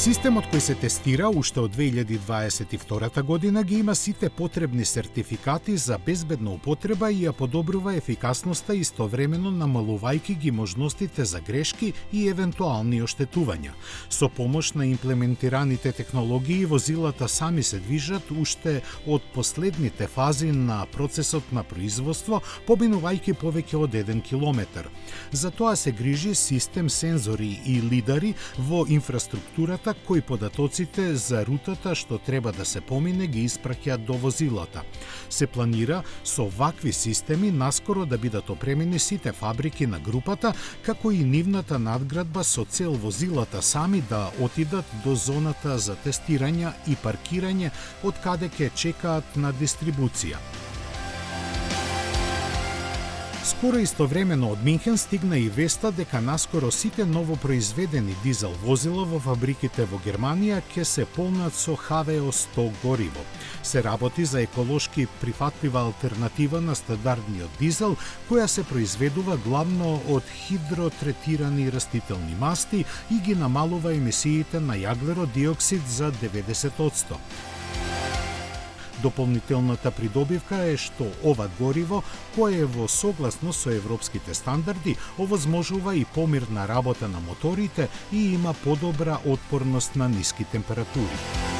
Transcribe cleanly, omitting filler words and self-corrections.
Системот кој се тестира уште од 2022 година ги има сите потребни сертификати за безбедна употреба и ја подобрува ефикасноста истовремено намалувајќи ги можностите за грешки и евентуални оштетувања. Со помош на имплементираните технологии, возилата сами се движат уште од последните фази на процесот на производство, поминувајќи повеќе од 1 километар. За тоа се грижи систем сензори и лидари во инфраструктурата кои податоците за рутата што треба да се помине ги испраќаат до возилата. Се планира со вакви системи наскоро да бидат опремени сите фабрики на групата, како и нивната надградба со цел возилата сами да отидат до зоната за тестирање и паркирање од каде ќе чекаат на дистрибуција. Скоро истовремено од Минхен стигна и веста дека наскоро сите новопроизведени дизел возила во фабриките во Германија ќе се полнат со HVO100 гориво. Се работи за еколошки прифатлива алтернатива на стандардниот дизел, која се произведува главно од хидротретирани растителни масти и ги намалува емисиите на јаглеродиоксид за 90%. Дополнителната придобивка е што ова гориво, кое е во согласно со европските стандарди, овозможува и помирна работа на моторите и има подобра отпорност на ниски температури.